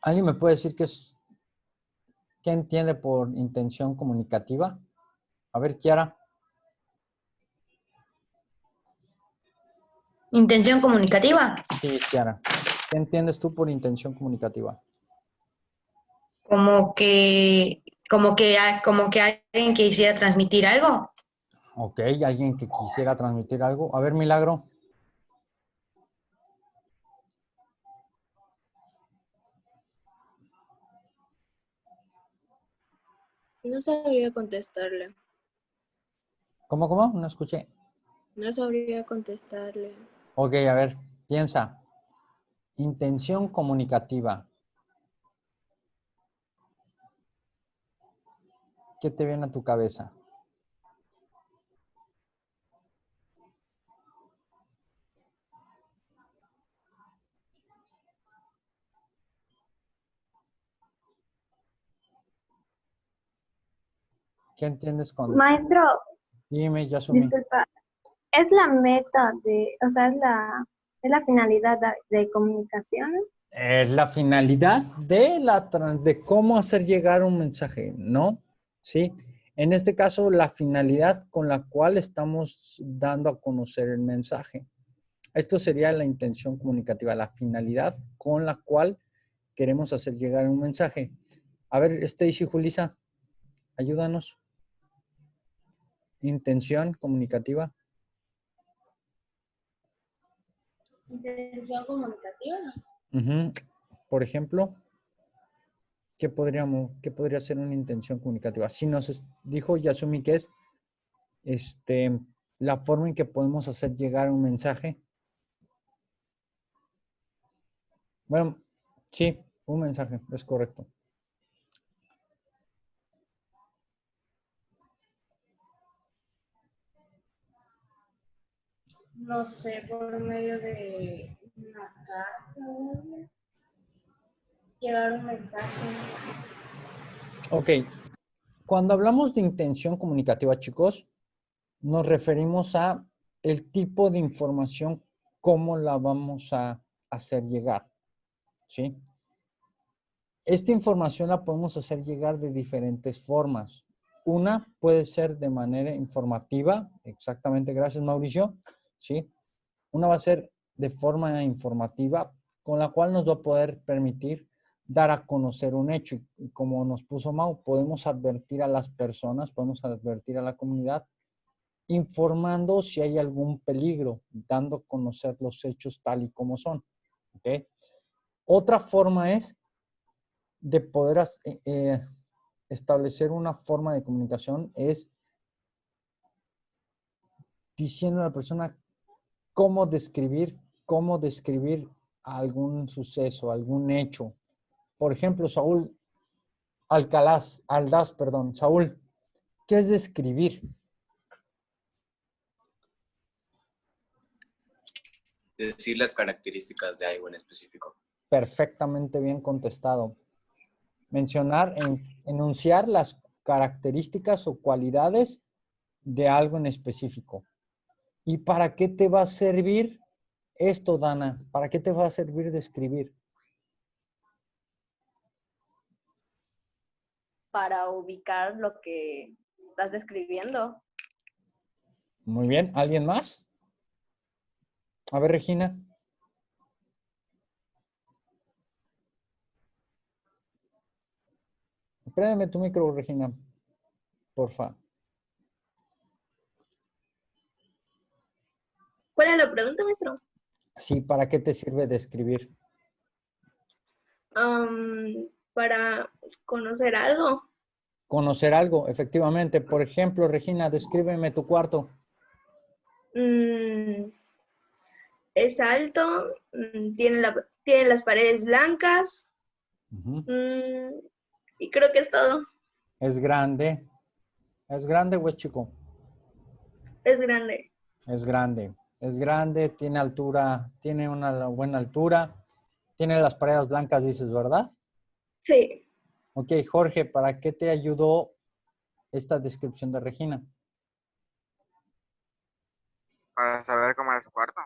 ¿Alguien me puede decir qué entiende por intención comunicativa? A ver, Kiara. Intención comunicativa. Sí, Kiara. ¿Qué entiendes tú por intención comunicativa? Como que, como que alguien quisiera transmitir algo. Ok, alguien que quisiera transmitir algo. A ver, Milagro. No sabría contestarle. ¿Cómo? No escuché. No sabría contestarle. Ok, a ver, piensa. Intención comunicativa. ¿Qué te viene a tu cabeza? ¿Qué entiendes con...? Maestro, Dime, Yasumi. disculpa, es la meta de, o sea, es la finalidad de comunicación. Es la finalidad de cómo hacer llegar un mensaje, ¿no? ¿Sí? En este caso, la finalidad con la cual estamos dando a conocer el mensaje. Esto sería la intención comunicativa, la finalidad con la cual queremos hacer llegar un mensaje. A ver, Stacy, Julisa, ayúdanos. Intención comunicativa. Intención comunicativa. Uh-huh. Por ejemplo, ¿qué podría ser una intención comunicativa? Si nos dijo Yasumi que es la forma en que podemos hacer llegar un mensaje. Bueno, sí, un mensaje, es correcto. No sé, por medio de una carta, llegar un mensaje. Ok, cuando hablamos de intención comunicativa, chicos, nos referimos a el tipo de información, cómo la vamos a hacer llegar, ¿sí? Esta información la podemos hacer llegar de diferentes formas. Una puede ser de manera informativa, exactamente, gracias Mauricio, ¿sí? Una va a ser de forma informativa, con la cual nos va a poder permitir dar a conocer un hecho. Y como nos puso Mau, podemos advertir a las personas, podemos advertir a la comunidad, informando si hay algún peligro, dando a conocer los hechos tal y como son. ¿Okay? Otra forma es de poder establecer una forma de comunicación es diciendo a la persona cómo describir algún suceso, algún hecho. Por ejemplo, Saúl, ¿qué es describir? Decir las características de algo en específico. Perfectamente bien contestado. Enunciar las características o cualidades de algo en específico. ¿Y para qué te va a servir esto, Dana? ¿Para qué te va a servir describir? Para ubicar lo que estás describiendo. Muy bien. ¿Alguien más? A ver, Regina. Préndeme tu micro, Regina. Porfa. ¿Cuál es la pregunta, maestro? Sí, ¿para qué te sirve describir? Para conocer algo. Conocer algo, efectivamente. Por ejemplo, Regina, descríbeme tu cuarto. Es alto, tiene las paredes blancas. Y creo que es todo. Es grande. ¿Es grande o es chico? Es grande. Es grande. Es grande, tiene altura, tiene una buena altura. Tiene las paredes blancas, dices, ¿verdad? Sí. Ok, Jorge, ¿para qué te ayudó esta descripción de Regina? Para saber cómo era su cuarto.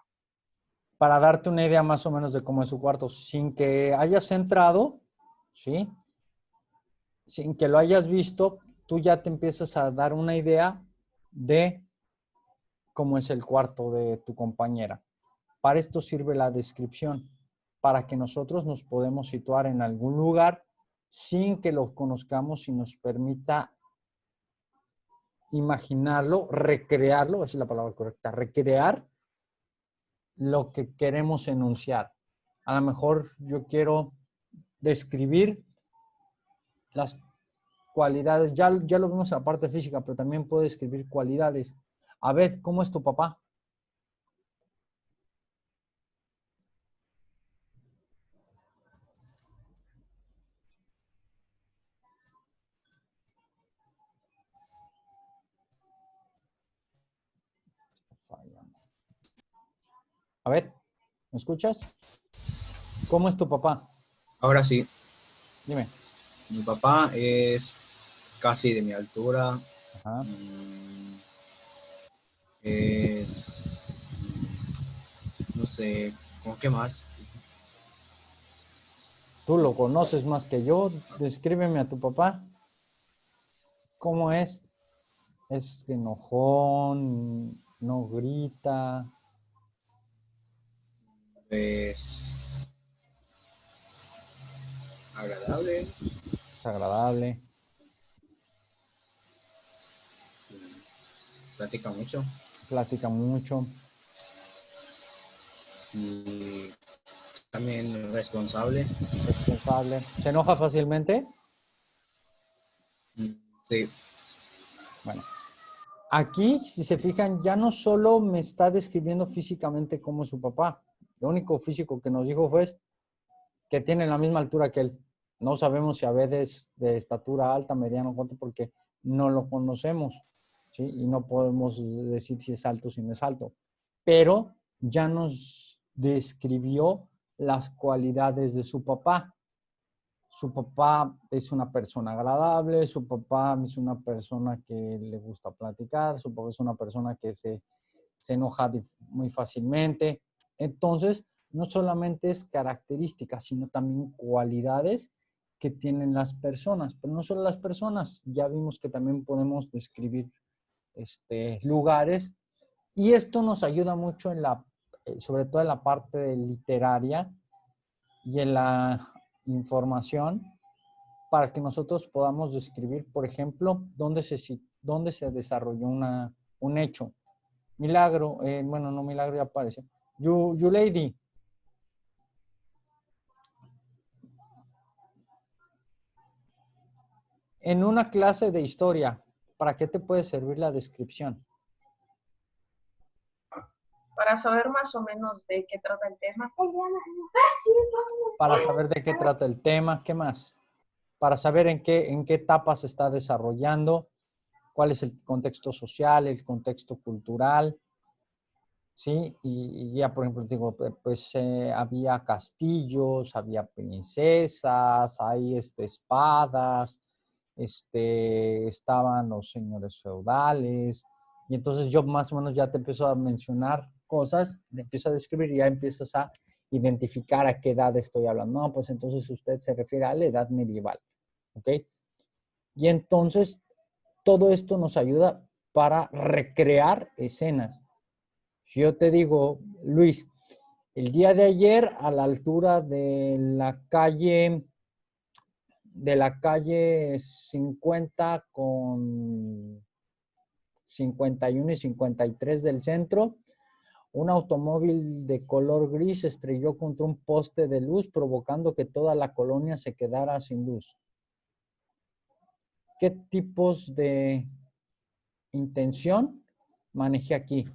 Para darte una idea más o menos de cómo es su cuarto, sin que hayas entrado, ¿sí? Sin que lo hayas visto, tú ya te empiezas a dar una idea de cómo es el cuarto de tu compañera. Para esto sirve la descripción, para que nosotros nos podemos situar en algún lugar sin que lo conozcamos y nos permita imaginarlo, recrearlo, esa es la palabra correcta, recrear lo que queremos enunciar. A lo mejor yo quiero describir las cualidades, ya lo vimos en la parte física, pero también puedo describir cualidades. A ver, ¿cómo es tu papá? A ver, ¿me escuchas? ¿Cómo es tu papá? Ahora sí, Dime. mi papá es casi de mi altura. Ajá. Es, no sé, ¿con qué más? Tú lo conoces más que yo. Descríbeme a tu papá. ¿Cómo es? ¿Es enojón? ¿No grita? Es agradable, ¿Es agradable? platica mucho ¿Platica mucho? y también responsable. ¿Responsable? ¿Se enoja fácilmente? Sí, Bueno, aquí, si se fijan, ya no solo me está describiendo físicamente como es su papá. Lo único físico que nos dijo fue que tiene la misma altura que él. No sabemos si a veces de estatura alta, mediana o corta, porque no lo conocemos, ¿sí? Y no podemos decir si es alto o si no es alto. Pero ya nos describió las cualidades de su papá. Su papá es una persona agradable, su papá es una persona que le gusta platicar, su papá es una persona que se enoja muy fácilmente. Entonces, no solamente es características, sino también cualidades que tienen las personas. Pero no solo las personas, ya vimos que también podemos describir lugares. Y esto nos ayuda mucho sobre todo en la parte literaria y en la información, para que nosotros podamos describir, por ejemplo, dónde se desarrolló un hecho. Milagro, bueno, no Milagro, ya apareció. You lady. En una clase de historia, ¿para qué te puede servir la descripción? Para saber más o menos de qué trata el tema. Para saber de qué trata el tema, ¿qué más? Para saber en qué etapa se está desarrollando, cuál es el contexto social, el contexto cultural, ¿sí? Y ya, por ejemplo, digo, pues había castillos, había princesas, hay espadas, estaban los señores feudales, y entonces yo más o menos ya te empiezo a mencionar cosas, te empiezo a describir y ya empiezas a identificar a qué edad estoy hablando. No, pues entonces usted se refiere a la edad medieval, ¿ok? Y entonces todo esto nos ayuda para recrear escenas. Si yo te digo, Luis, el día de ayer a la altura de la calle 50 con 51 y 53 del centro, un automóvil de color gris estrelló contra un poste de luz, provocando que toda la colonia se quedara sin luz. ¿Qué tipos de intención manejé aquí?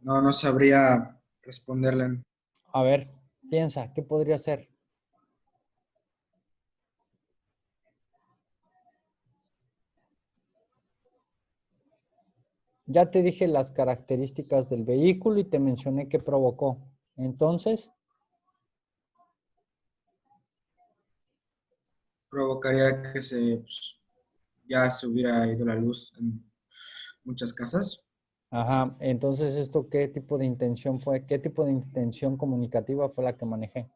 No, no sabría responderle. A ver, piensa, ¿qué podría ser? Ya te dije las características del vehículo y te mencioné qué provocó. Entonces, Provocaría que ya se hubiera ido la luz en muchas casas. ajá, entonces esto, ¿qué tipo de intención fue? ¿Qué tipo de intención comunicativa fue la que manejé?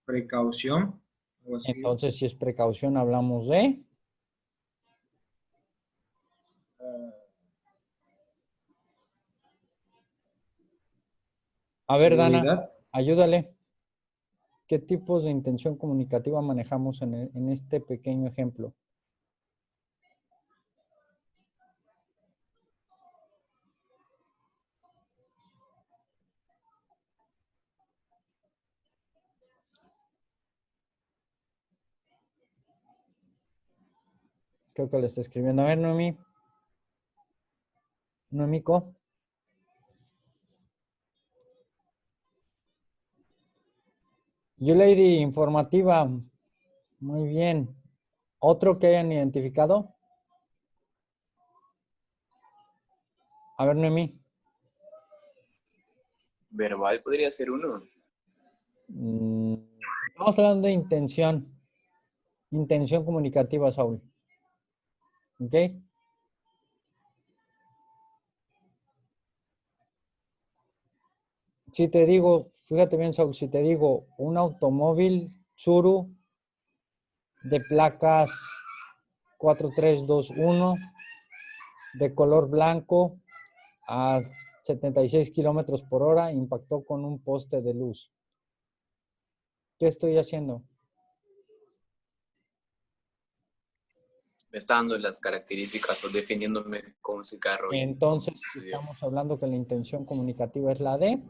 Precaución, algo así. Entonces, si es precaución, hablamos de... A ver, Dana, Seguridad. ayúdale. ¿Qué tipos de intención comunicativa manejamos en este pequeño ejemplo? Creo que le está escribiendo. A ver, Noemí. Noemíco. Lady informativa. Muy bien. ¿Otro que hayan identificado? A ver, Noemí. Verbal podría ser uno. Estamos hablando de intención. Intención comunicativa, Saúl. ¿Ok? Si te digo, fíjate bien, Saúl, si te digo un automóvil Tsuru de placas 4321 de color blanco a 76 kilómetros por hora impactó con un poste de luz. ¿Qué estoy haciendo? Me está dando las características o definiéndome como ese carro. Entonces, Sucedió. estamos hablando que la intención comunicativa es la de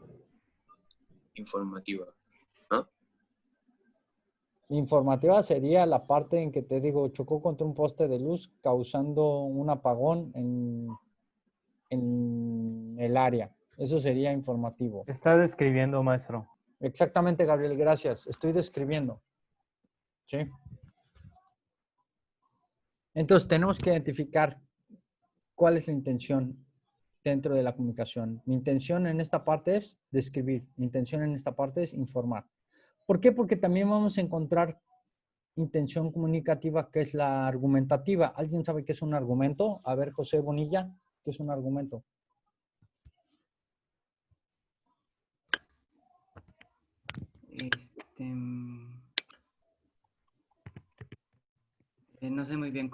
Informativa. ¿No? informativa sería la parte en que te digo, chocó contra un poste de luz causando un apagón en el área. Eso sería informativo. Está describiendo, maestro. Exactamente, Gabriel, gracias. Estoy describiendo. ¿Sí? Entonces, tenemos que identificar cuál es la intención dentro de la comunicación. Mi intención en esta parte es describir. Mi intención en esta parte es informar. ¿Por qué? Porque también vamos a encontrar intención comunicativa que es la argumentativa. ¿Alguien sabe qué es un argumento? A ver, José Bonilla, ¿qué es un argumento? No sé muy bien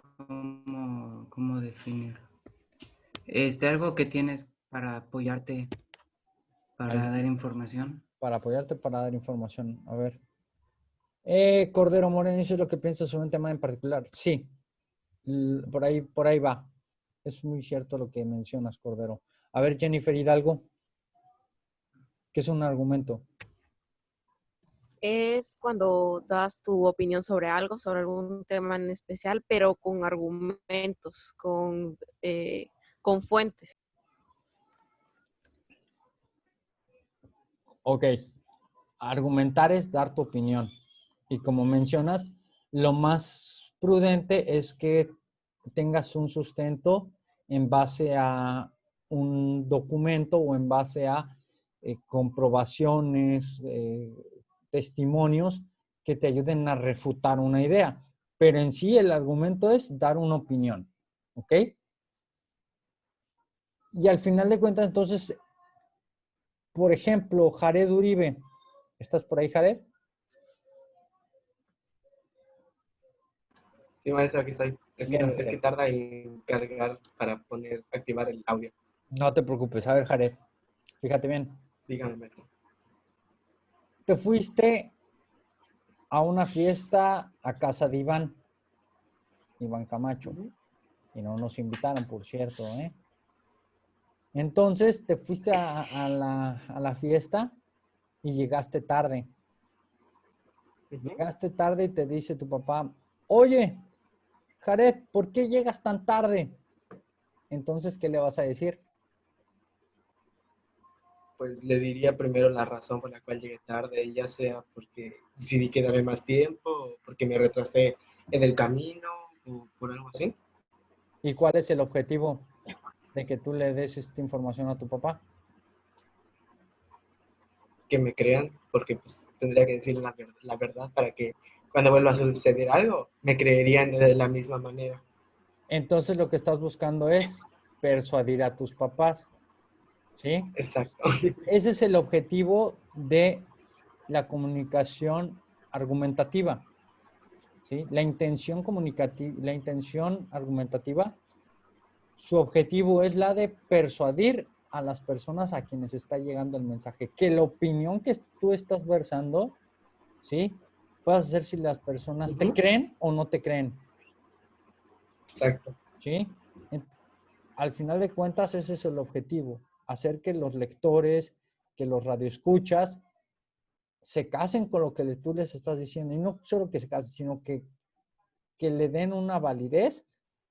cómo definir. Algo que tienes para apoyarte, para dar información. Para apoyarte, para dar información. A ver. Cordero Moreno, ¿eso es lo que piensas sobre un tema en particular? Sí. Por ahí va. Es muy cierto lo que mencionas, Cordero. A ver, Jennifer Hidalgo. ¿Qué es un argumento? Es cuando das tu opinión sobre algo, sobre algún tema en especial, pero con argumentos, con fuentes. Ok. Argumentar es dar tu opinión. Y como mencionas, lo más prudente es que tengas un sustento en base a un documento o en base a comprobaciones, testimonios que te ayuden a refutar una idea. Pero en sí el argumento es dar una opinión. ¿Ok? Y al final de cuentas, entonces, por ejemplo, Jared Uribe. ¿Estás por ahí, Jared? Sí, maestro, aquí estoy. Bien, Es que tarda en cargar para activar el audio. No te preocupes. A ver, Jared, fíjate bien. Dígame, maestro. Te fuiste a una fiesta a casa de Iván Camacho. Y no nos invitaron, por cierto, ¿eh? Entonces, te fuiste a la fiesta y llegaste tarde. Llegaste tarde y te dice tu papá, oye, Jared, ¿por qué llegas tan tarde? Entonces, ¿qué le vas a decir? Pues le diría primero la razón por la cual llegué tarde, ya sea porque decidí quedarme más tiempo, o porque me retrasé en el camino, o por algo así. ¿Y cuál es el objetivo de que tú le des esta información a tu papá? Que me crean, porque pues, tendría que decir la verdad para que cuando vuelva a suceder algo, me creerían de la misma manera. Entonces lo que estás buscando es persuadir a tus papás, ¿sí? Exacto. Ese es el objetivo de la comunicación argumentativa, ¿sí? La intención argumentativa, su objetivo es la de persuadir a las personas a quienes está llegando el mensaje, que la opinión que tú estás versando, ¿sí? Puedes hacer si las personas te creen o no te creen. Exacto. ¿Sí? Al final de cuentas, ese es el objetivo, hacer que los lectores, que los radioescuchas, se casen con lo que tú les estás diciendo. Y no solo que se casen, sino que le den una validez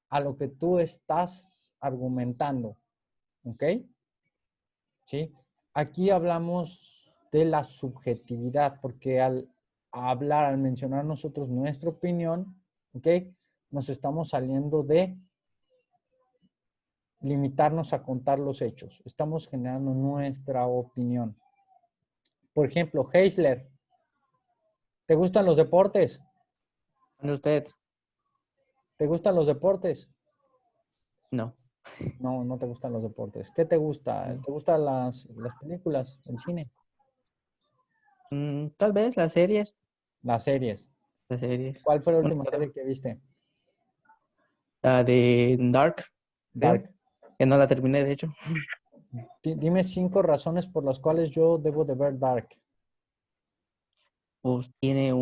a lo que tú estás argumentando. ¿Ok? ¿Sí? Aquí hablamos de la subjetividad, porque al mencionar nosotros nuestra opinión, ¿ok? Nos estamos saliendo de limitarnos a contar los hechos. Estamos generando nuestra opinión. Por ejemplo, Heisler, ¿te gustan los deportes? ¿Usted? ¿Te gustan los deportes? No. No, no te gustan los deportes. ¿Qué te gusta? ¿Te gustan las películas, el cine? Tal vez las series. Las series. Las series. ¿Cuál fue la última serie que viste? La de Dark. Dark. Creo. Que no la terminé, de hecho. Dime 5 razones por las cuales yo debo de ver Dark. Pues tiene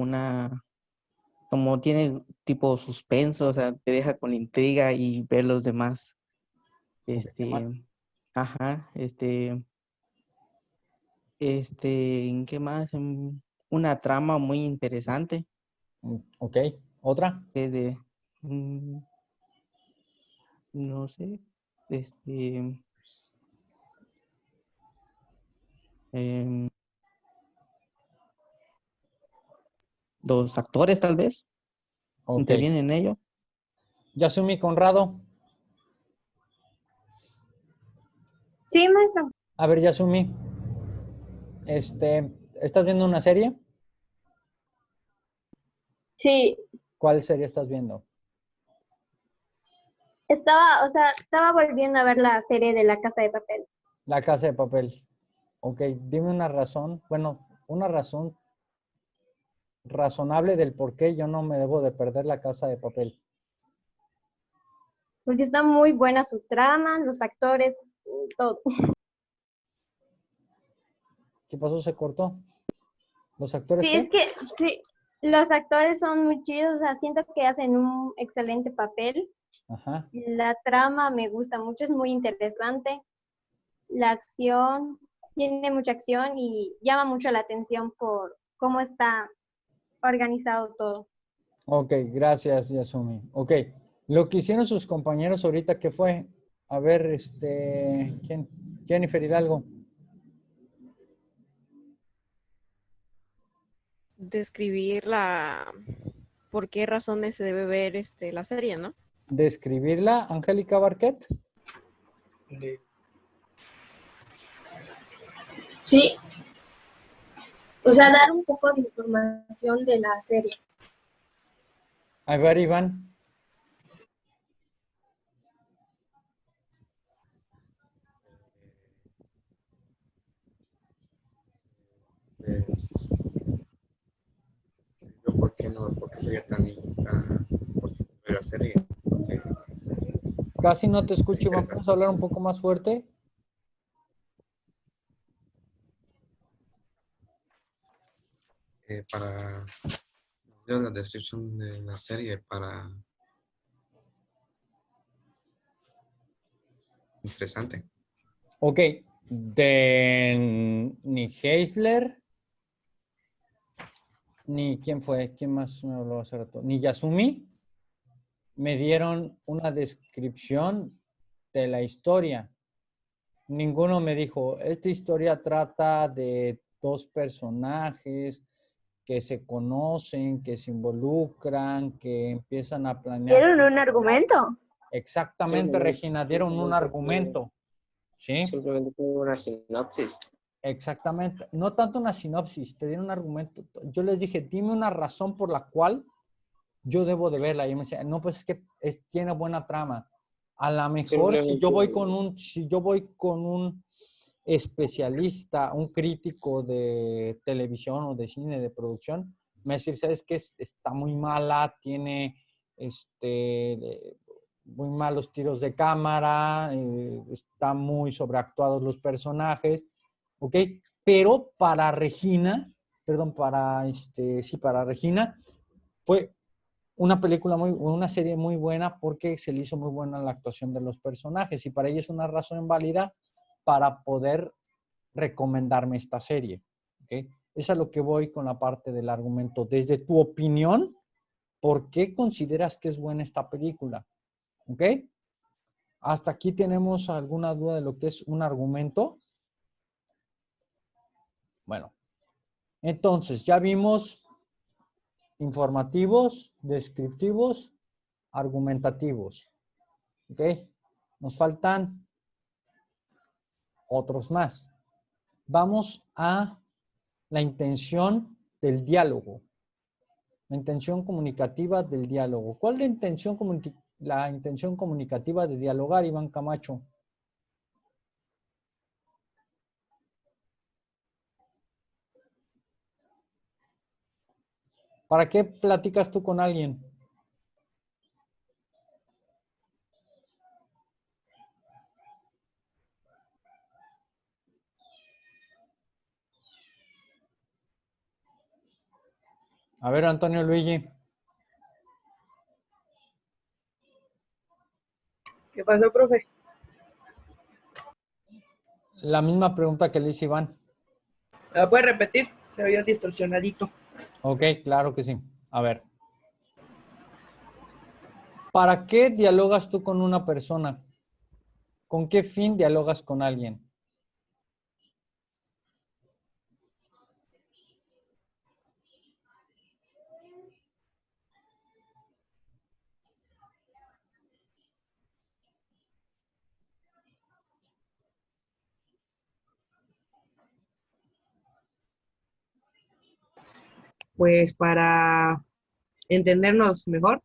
como tiene tipo suspenso, o sea, te deja con la intriga y ver los demás. Ajá, ¿en qué más? Una trama muy interesante. Ok, ¿otra? Es de, no sé, los actores tal vez intervienen en ello. Yasumi Conrado. Sí, maestro. A ver, Yasumi. ¿Estás viendo una serie? Sí, ¿Cuál serie estás viendo? estaba volviendo a ver la serie de La Casa de Papel. La Casa de Papel. Ok, dime una razón. Bueno, una razón razonable del por qué yo no me debo de perder La Casa de Papel. Porque está muy buena su trama, los actores, todo. ¿Qué pasó? ¿Se cortó? ¿Los actores Sí, qué? es que sí, los actores son muy chidos, o sea, siento que hacen un excelente papel. Ajá. La trama me gusta mucho, es muy interesante. La acción, tiene mucha acción y llama mucho la atención por cómo está organizado todo. Ok, gracias, Yasumi. Ok, lo que hicieron sus compañeros ahorita, ¿qué fue? A ver, ¿quién? Jennifer Hidalgo. Describir por qué razones se debe ver la serie, ¿no? ¿Describirla, Angélica Barquet? Sí. O sea, dar un poco de información de la serie. A ver, Iván. ¿Por qué no? ¿Por qué sería tan importante ver la serie? Porque Casi no te escucho, Iván. ¿Puedes hablar un poco más fuerte? para la descripción de la serie para interesante. Ok, ni Heisler, ni quién fue, quién más me habló hace rato, ni Yasumi me dieron una descripción de la historia. Ninguno me dijo, esta historia trata de 2 personajes que se conocen, que se involucran, que empiezan a planear. ¿Dieron un argumento? Exactamente, Simplemente- Regina, dieron un simplemente argumento. ¿Sí? Simplemente pongo una sinopsis. Exactamente. No tanto una sinopsis, te dieron un argumento. Yo les dije, dime una razón por la cual yo debo de verla. Y me decía, no, pues es que tiene buena trama. A lo mejor si yo voy con un especialista, un crítico de televisión o de cine, de producción, me va a decir, ¿sabes qué? Está muy mala, tiene muy malos tiros de cámara, están muy sobreactuados los personajes, ¿ok? Pero para Regina, perdón, para Regina, fue una serie muy buena porque se le hizo muy buena la actuación de los personajes y para ella es una razón válida para poder recomendarme esta serie, ¿ok? Eso es a lo que voy con la parte del argumento. Desde tu opinión, ¿por qué consideras que es buena esta película? ¿Ok? ¿Hasta aquí tenemos alguna duda de lo que es un argumento? Bueno, entonces ya vimos informativos, descriptivos, argumentativos. ¿Ok? Nos faltan otros más. Vamos a la intención del diálogo. La intención comunicativa del diálogo. ¿Cuál es la intención comunicativa de dialogar, Iván Camacho? ¿Para qué platicas tú con alguien? A ver, Antonio Luigi. ¿Qué pasó, profe? La misma pregunta que le hice Iván. ¿Me la puede repetir? Se veía distorsionadito. Ok, claro que sí. A ver. ¿Para qué dialogas tú con una persona? ¿Con qué fin dialogas con alguien? Pues para entendernos mejor.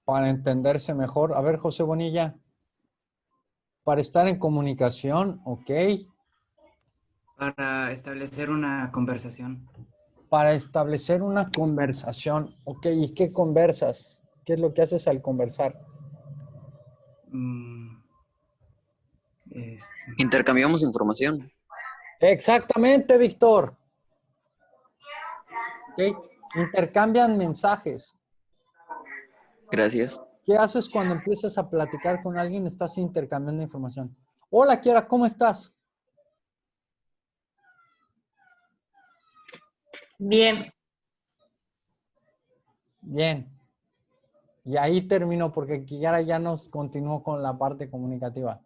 Para entenderse mejor. A ver, José Bonilla. Para estar en comunicación, ok. Para establecer una conversación. Para establecer una conversación, ok. ¿Y qué conversas? ¿Qué es lo que haces al conversar? Intercambiamos información. Exactamente, Víctor. Ok. Intercambian mensajes. Gracias. ¿Qué haces cuando empiezas a platicar con alguien? Estás intercambiando información. Hola, Kiara, ¿cómo estás? Bien. Bien. Y ahí terminó porque Kiara ya nos continuó con la parte comunicativa.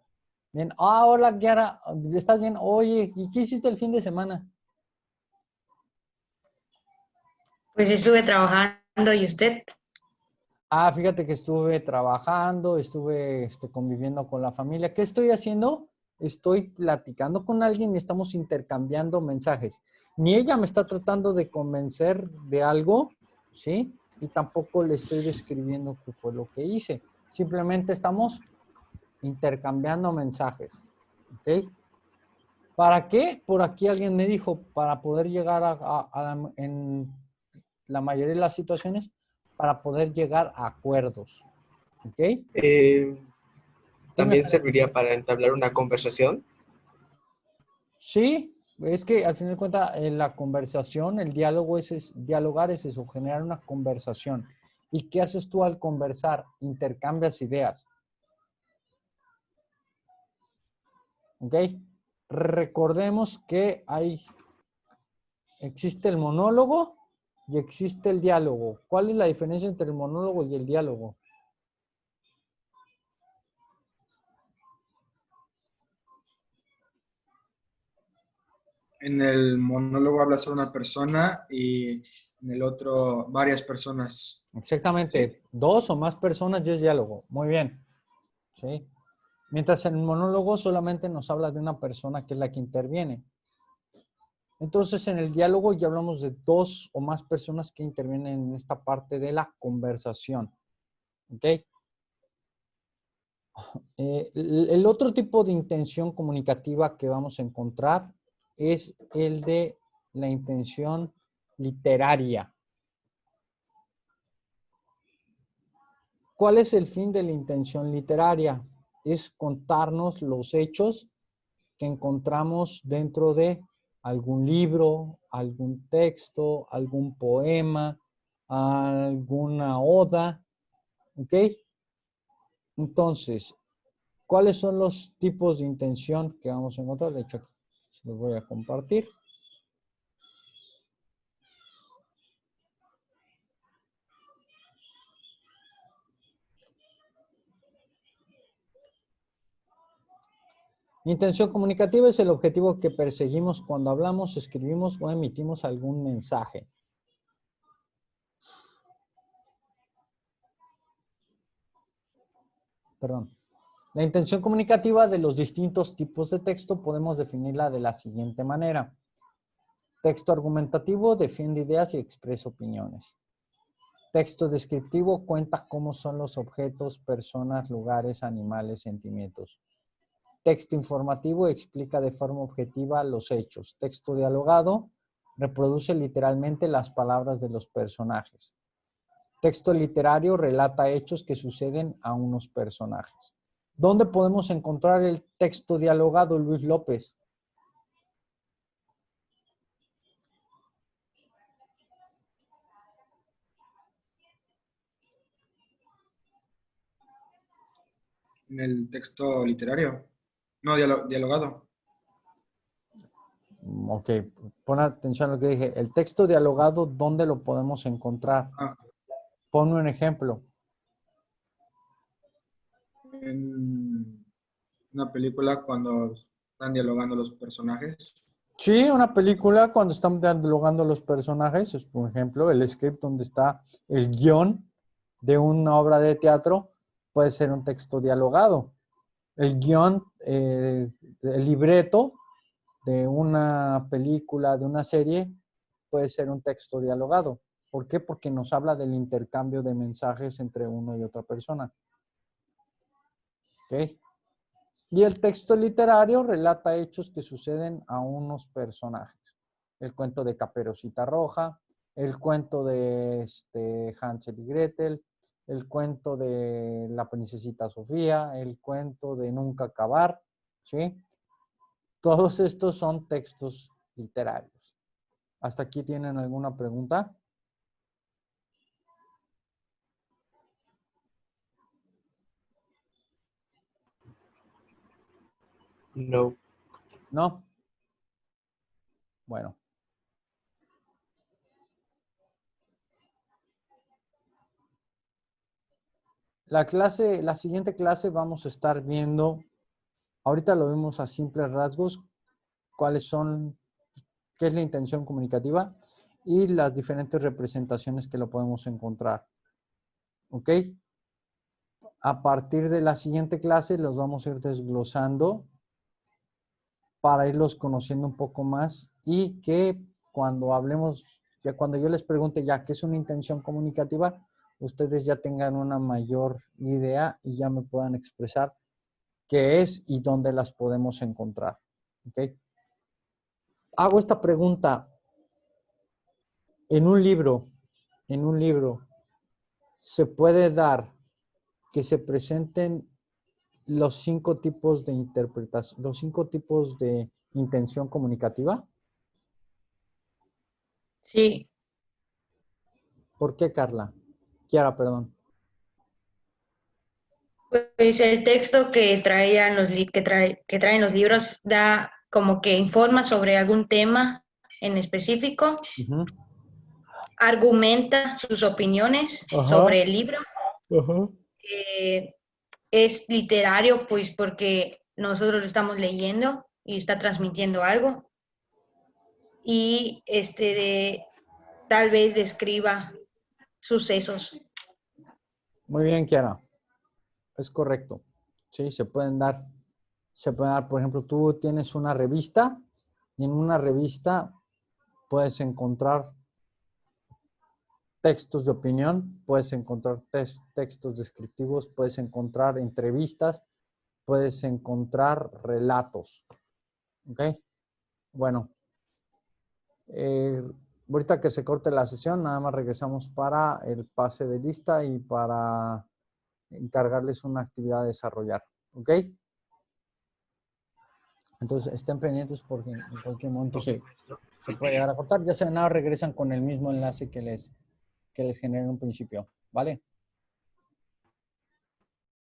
Bien. Ah, hola, Kiara. ¿Estás bien? Oye, ¿y qué hiciste el fin de semana? Pues estuve trabajando, ¿y usted? Ah, fíjate que estuve trabajando, estuve conviviendo con la familia. ¿Qué estoy haciendo? Estoy platicando con alguien y estamos intercambiando mensajes. Ni ella me está tratando de convencer de algo, ¿sí? Y tampoco le estoy describiendo qué fue lo que hice. Simplemente estamos intercambiando mensajes, ¿ok? ¿Para qué? Por aquí alguien me dijo, para poder llegar en la mayoría de las situaciones, para poder llegar a acuerdos. ¿Ok? ¿También serviría para entablar una conversación? Sí, es que al final de cuentas la conversación, el diálogo dialogar es eso, generar una conversación. ¿Y qué haces tú al conversar? Intercambias ideas. ¿Ok? Recordemos que existe el monólogo y existe el diálogo. ¿Cuál es la diferencia entre el monólogo y el diálogo? En el monólogo habla solo una persona y en el otro varias personas. Exactamente. ¿Sí? Dos o más personas y es diálogo. Muy bien. ¿sí? Mientras en el monólogo solamente nos habla de una persona que es la que interviene. Entonces, en el diálogo ya hablamos de dos o más personas que intervienen en esta parte de la conversación. ¿Ok? El otro tipo de intención comunicativa que vamos a encontrar es el de la intención literaria. ¿Cuál es el fin de la intención literaria? Es contarnos los hechos que encontramos dentro de algún libro, algún texto, algún poema, alguna oda. ¿Ok? Entonces, ¿cuáles son los tipos de intención que vamos a encontrar? De hecho, aquí se los voy a compartir. Intención comunicativa es el objetivo que perseguimos cuando hablamos, escribimos o emitimos algún mensaje. Perdón. La intención comunicativa de los distintos tipos de texto podemos definirla de la siguiente manera. Texto argumentativo defiende ideas y expresa opiniones. Texto descriptivo cuenta cómo son los objetos, personas, lugares, animales, sentimientos. Texto informativo explica de forma objetiva los hechos. Texto dialogado reproduce literalmente las palabras de los personajes. Texto literario relata hechos que suceden a unos personajes. ¿Dónde podemos encontrar el texto dialogado, Luis López? En el texto literario. No, dialogado. Ok, pon atención a lo que dije. El texto dialogado, ¿dónde lo podemos encontrar? Ponme un ejemplo. En una película cuando están dialogando los personajes. Sí, una película cuando están dialogando los personajes, es por ejemplo el script donde está el guión de una obra de teatro, puede ser un texto dialogado. El guión, el libreto de una película, de una serie, puede ser un texto dialogado. ¿Por qué? Porque nos habla del intercambio de mensajes entre uno y otra persona. ¿Ok? Y el texto literario relata hechos que suceden a unos personajes. El cuento de Caperucita Roja, el cuento de Hansel y Gretel, el cuento de la princesita Sofía, el cuento de Nunca Acabar, ¿sí? Todos estos son textos literarios. ¿Hasta aquí tienen alguna pregunta? No. ¿No? Bueno. La siguiente clase vamos a estar viendo, ahorita lo vimos a simples rasgos, qué es la intención comunicativa y las diferentes representaciones que lo podemos encontrar. ¿Ok? A partir de la siguiente clase los vamos a ir desglosando para irlos conociendo un poco más y que cuando hablemos, ya cuando yo les pregunte ya qué es una intención comunicativa, ustedes ya tengan una mayor idea y ya me puedan expresar qué es y dónde las podemos encontrar. ¿Ok? Hago esta pregunta. En un libro, ¿se puede dar que se presenten los 5 tipos de interpretación, los 5 tipos de intención comunicativa? Sí. ¿Por qué, Carla? Kiara, perdón. Pues el texto que traen los libros da como que informa sobre algún tema en específico, argumenta sus opiniones sobre el libro. Es literario, pues porque nosotros lo estamos leyendo y está transmitiendo algo. Y tal vez describa sucesos. Muy bien, Kiara. Es correcto. Sí, se pueden dar, por ejemplo, tú tienes una revista y en una revista puedes encontrar textos de opinión, puedes encontrar textos descriptivos, puedes encontrar entrevistas, puedes encontrar relatos. ¿Ok? Bueno, ahorita que se corte la sesión, nada más regresamos para el pase de lista y para encargarles una actividad a desarrollar. ¿Ok? Entonces, estén pendientes porque en cualquier momento se puede llegar a cortar. Ya sea nada, regresan con el mismo enlace que les generé en un principio. ¿Vale?